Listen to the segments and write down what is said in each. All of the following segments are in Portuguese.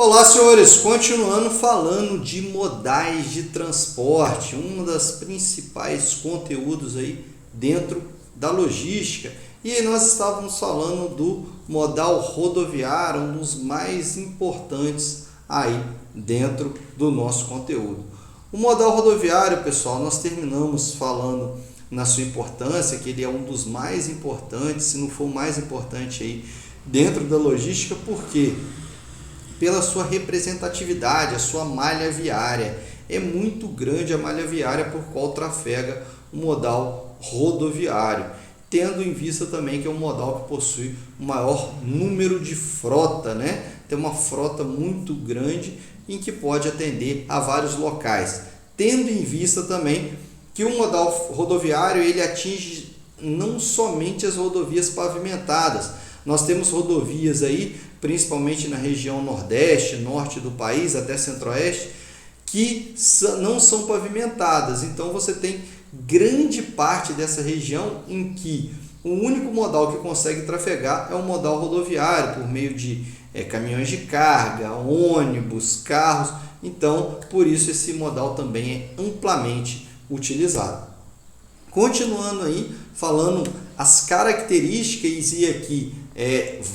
Olá, senhores! Continuando falando de modais de transporte, um dos principais conteúdos aí dentro da logística. E aí nós estávamos falando do modal rodoviário, um dos mais importantes aí dentro do nosso conteúdo. O modal rodoviário, pessoal, nós terminamos falando na sua importância, que ele é um dos mais importantes, se não for o mais importante aí dentro da logística, porque pela sua representatividade, a sua malha viária. É muito grande a malha viária por qual trafega o modal rodoviário, tendo em vista também que é um modal que possui o maior número de frota, né? Tem uma frota muito grande em que pode atender a vários locais, tendo em vista também que o modal rodoviário ele atinge não somente as rodovias pavimentadas. Nós temos rodovias aí, principalmente na região nordeste, norte do país, até centro-oeste, que não são pavimentadas. Então você tem grande parte dessa região em que o único modal que consegue trafegar é o modal rodoviário, por meio de caminhões de carga, ônibus, carros. Então, por isso esse modal também é amplamente utilizado. Continuando aí, falando as características, e aqui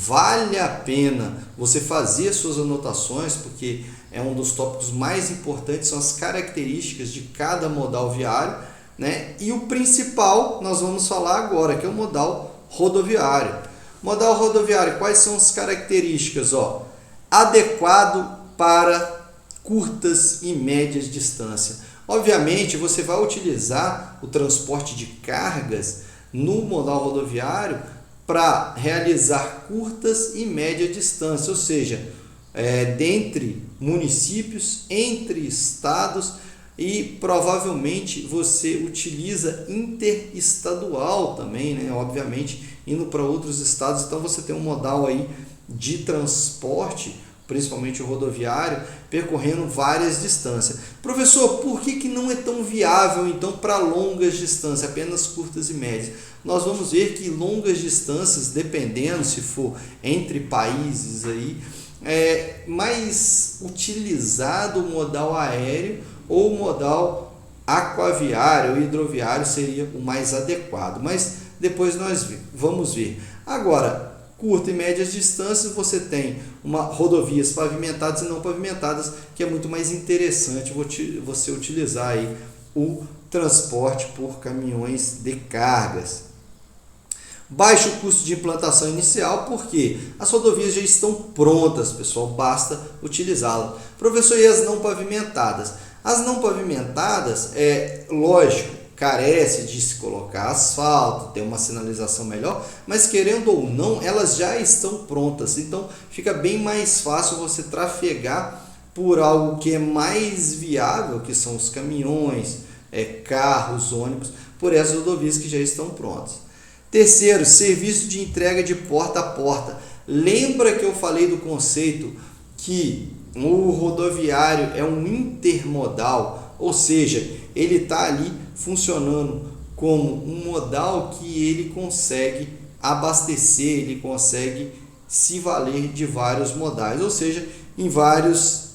vale a pena você fazer suas anotações, porque é um dos tópicos mais importantes, são as características de cada modal viário, né? E o principal nós vamos falar agora, que é o modal rodoviário. Modal rodoviário, quais são as características? Adequado para curtas e médias distâncias. Obviamente, você vai utilizar o transporte de cargas no modal rodoviário para realizar curtas e média distância, ou seja, dentre municípios, entre estados, e provavelmente você utiliza interestadual também, né? Obviamente, indo para outros estados. Então você tem um modal aí de transporte, principalmente o rodoviário, percorrendo várias distâncias. Professor, por que não é tão viável então para longas distâncias, apenas curtas e médias? Nós vamos ver que longas distâncias, dependendo se for entre países aí, é mais utilizado o modal aéreo ou o modal aquaviário ou hidroviário seria o mais adequado, mas depois nós vamos ver. Agora, curta e médias distâncias, você tem rodovias pavimentadas e não pavimentadas, que é muito mais interessante você utilizar aí o transporte por caminhões de cargas. Baixo custo de implantação inicial, porque as rodovias já estão prontas, pessoal, basta utilizá-las. Professor, e as não pavimentadas? As não pavimentadas, lógico, carece de se colocar asfalto, ter uma sinalização melhor, mas querendo ou não, elas já estão prontas. Então fica bem mais fácil você trafegar por algo que é mais viável, que são os caminhões, carros, ônibus, por essas rodovias que já estão prontas. Terceiro, serviço de entrega de porta a porta. Lembra que eu falei do conceito que o rodoviário é um intermodal, ou seja, ele está ali funcionando como um modal que ele consegue abastecer, ele consegue se valer de vários modais, ou seja, em vários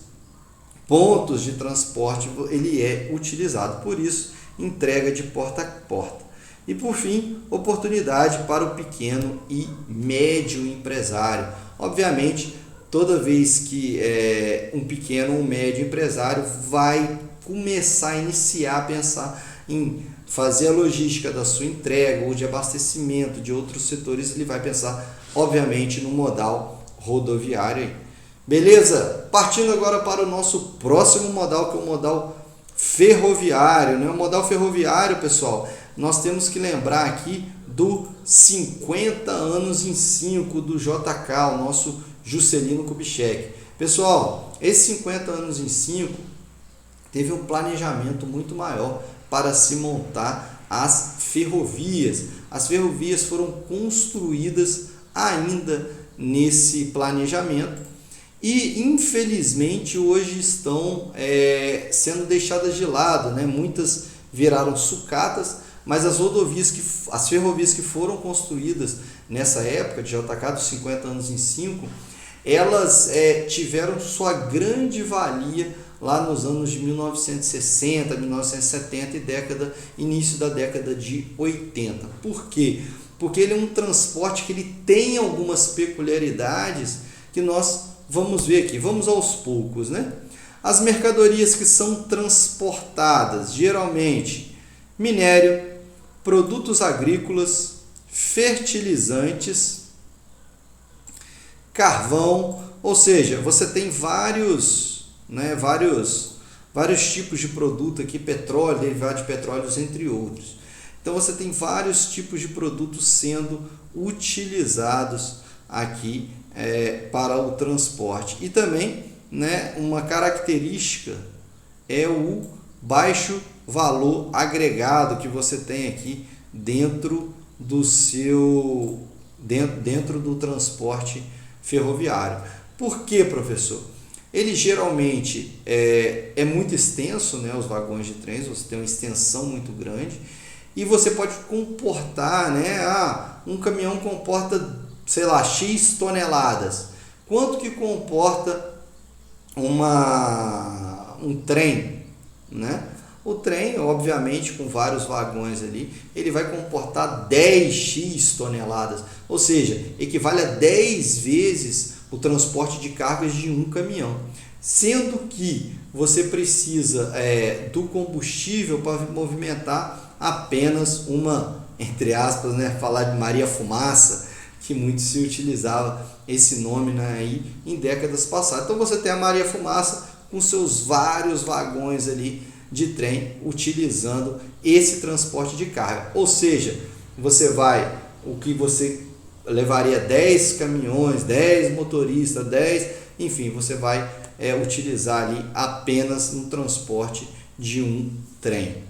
pontos de transporte ele é utilizado. Por isso, entrega de porta a porta. E por fim, oportunidade para o pequeno e médio empresário. Obviamente, toda vez que um pequeno ou médio empresário vai começar a iniciar a pensar em fazer a logística da sua entrega ou de abastecimento de outros setores, ele vai pensar, obviamente, no modal rodoviário. Beleza? Partindo agora para o nosso próximo modal, que é o modal ferroviário, né? O modal ferroviário, pessoal, nós temos que lembrar aqui do 50 anos em 5 do JK, o nosso Juscelino Kubitschek. Pessoal, esses 50 anos em 5 teve um planejamento muito maior para se montar as ferrovias. As ferrovias foram construídas ainda nesse planejamento e, infelizmente, hoje estão sendo deixadas de lado, né? Muitas viraram sucatas, mas as ferrovias que foram construídas nessa época de JK, dos 50 anos em 5, elas tiveram sua grande valia lá nos anos de 1960, 1970 e início da década de 80. Por quê? Porque ele é um transporte que ele tem algumas peculiaridades que nós vamos ver aqui, vamos aos poucos, né? As mercadorias que são transportadas, geralmente minério, produtos agrícolas, fertilizantes, carvão, ou seja, você tem vários tipos de produto aqui, petróleo, derivado de petróleos, entre outros. Então você tem vários tipos de produtos sendo utilizados aqui para o transporte. E também, né, uma característica é o baixo valor agregado que você tem aqui dentro do transporte ferroviário. Por quê, professor? Ele geralmente é muito extenso, né, os vagões de trens, você tem uma extensão muito grande e você pode comportar, né, um caminhão comporta, sei lá, X toneladas. Quanto que comporta um trem, né? O trem, obviamente, com vários vagões ali, ele vai comportar 10x toneladas, ou seja, equivale a 10 vezes o transporte de cargas de um caminhão. Sendo que você precisa do combustível para movimentar apenas uma, entre aspas, né, falar de Maria Fumaça, que muito se utilizava esse nome, né, aí em décadas passadas. Então você tem a Maria Fumaça com seus vários vagões ali de trem utilizando esse transporte de carga. Ou seja, o que você levaria 10 caminhões, 10 motoristas, 10, enfim, você vai utilizar ali apenas no transporte de um trem.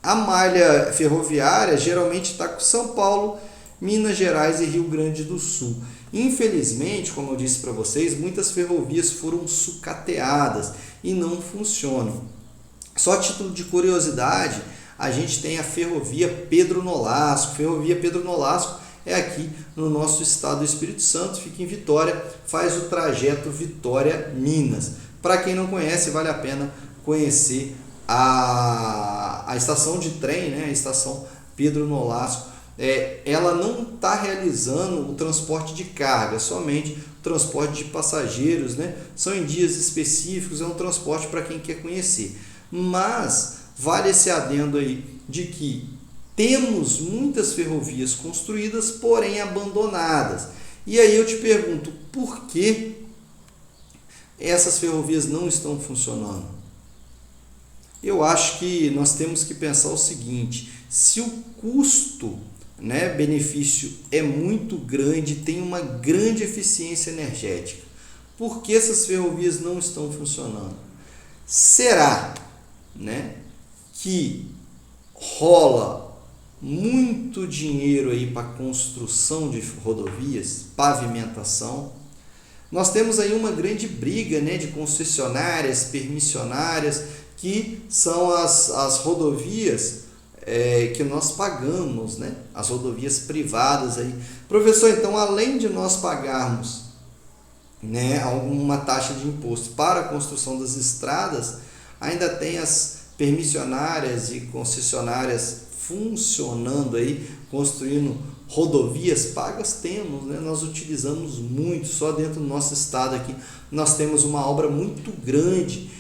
A malha ferroviária geralmente está com São Paulo, Minas Gerais e Rio Grande do Sul. Infelizmente, como eu disse para vocês, muitas ferrovias foram sucateadas e não funcionam. Só a título de curiosidade, a gente tem a Ferrovia Pedro Nolasco. Ferrovia Pedro Nolasco é aqui no nosso estado do Espírito Santo, fica em Vitória, faz o trajeto Vitória-Minas. Para quem não conhece, vale a pena conhecer a estação de trem, né? A estação Pedro Nolasco. Ela não está realizando o transporte de carga, somente o transporte de passageiros, né? São em dias específicos, é um transporte para quem quer conhecer. Mas vale esse adendo aí de que temos muitas ferrovias construídas, porém abandonadas. E aí eu te pergunto, por que essas ferrovias não estão funcionando? Eu acho que nós temos que pensar o seguinte: se o custo, né, benefício é muito grande, tem uma grande eficiência energética, por que essas ferrovias não estão funcionando? Será, né, que rola muito dinheiro aí para construção de rodovias, pavimentação? Nós temos aí uma grande briga, né, de concessionárias, permissionárias, que são as rodovias que nós pagamos, né, as rodovias privadas aí. Professor, então, além de nós pagarmos, né, alguma taxa de imposto para a construção das estradas, ainda tem as permissionárias e concessionárias funcionando aí, construindo rodovias pagas. Temos, né? Nós utilizamos muito, só dentro do nosso estado aqui nós temos uma obra muito grande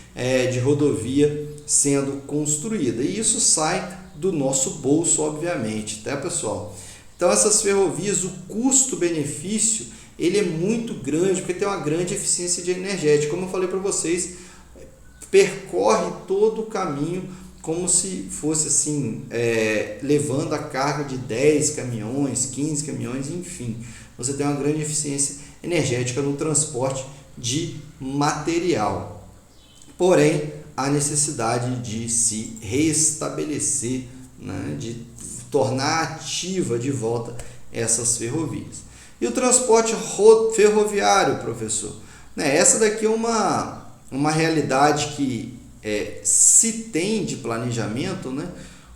de rodovia sendo construída, e isso sai do nosso bolso, obviamente, tá, pessoal? Então essas ferrovias, o custo-benefício ele é muito grande, porque tem uma grande eficiência energética, como eu falei para vocês, percorre todo o caminho como se fosse assim, levando a carga de 10 caminhões, 15 caminhões, enfim. Você tem uma grande eficiência energética no transporte de material. Porém, há necessidade de se restabelecer, né, de tornar ativa de volta essas ferrovias. E o transporte ferroviário, professor? Essa daqui é uma realidade que se tem de planejamento, né?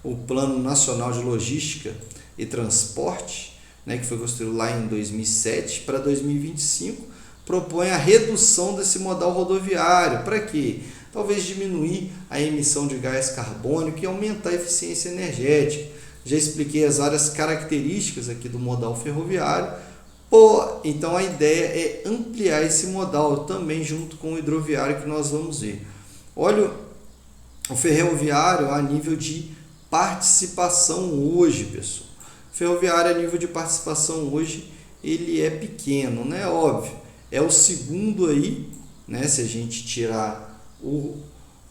O Plano Nacional de Logística e Transporte, né, que foi construído lá em 2007 para 2025, propõe a redução desse modal rodoviário. Para quê? Talvez diminuir a emissão de gás carbônico e aumentar a eficiência energética. Já expliquei as várias características aqui do modal ferroviário. Então a ideia é ampliar esse modal também junto com o hidroviário que nós vamos ver. Olha o ferroviário a nível de participação hoje, pessoal. O ferroviário a nível de participação hoje ele é pequeno, né? Óbvio, é o segundo aí, né? Se a gente tirar o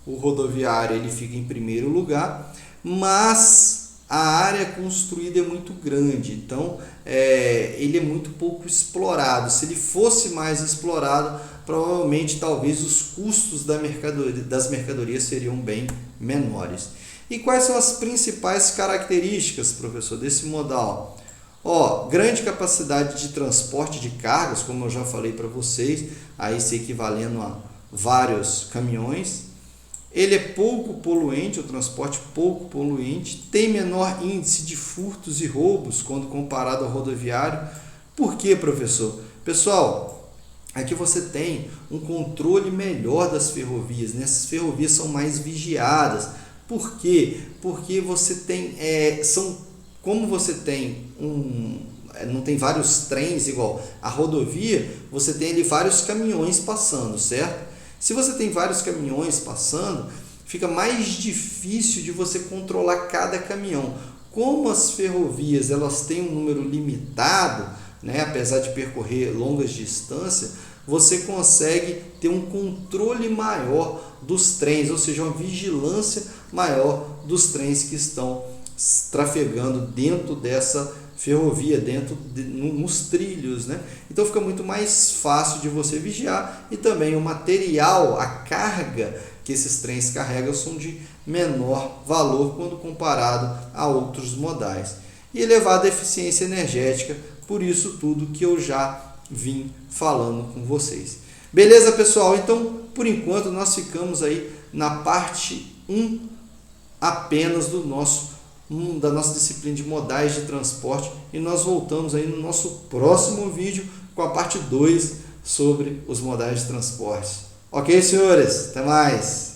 rodoviário, ele fica em primeiro lugar, mas a área construída é muito grande, então ele é muito pouco explorado. Se ele fosse mais explorado, provavelmente talvez os custos das mercadorias seriam bem menores. E quais são as principais características, professor, desse modal? Grande capacidade de transporte de cargas, como eu já falei para vocês, aí se equivalendo a vários caminhões. Ele é pouco poluente, o transporte pouco poluente, tem menor índice de furtos e roubos quando comparado ao rodoviário. Por quê, professor? Pessoal, aqui você tem um controle melhor das ferrovias, né? Essas ferrovias são mais vigiadas. Por quê? Porque você tem, como você tem não tem vários trens igual a rodovia, você tem ali vários caminhões passando, certo? Se você tem vários caminhões passando, fica mais difícil de você controlar cada caminhão. Como as ferrovias elas têm um número limitado, né, apesar de percorrer longas distâncias, você consegue ter um controle maior dos trens, ou seja, uma vigilância maior dos trens que estão trafegando dentro dessa ferrovia, nos trilhos, né? Então fica muito mais fácil de você vigiar e também o material, a carga que esses trens carregam são de menor valor quando comparado a outros modais. E elevada eficiência energética, por isso tudo que eu já vim falando com vocês. Beleza, pessoal? Então, por enquanto, nós ficamos aí na parte 1 apenas da nossa disciplina de modais de transporte e nós voltamos aí no nosso próximo vídeo com a parte 2 sobre os modais de transporte. Ok, senhores? Até mais!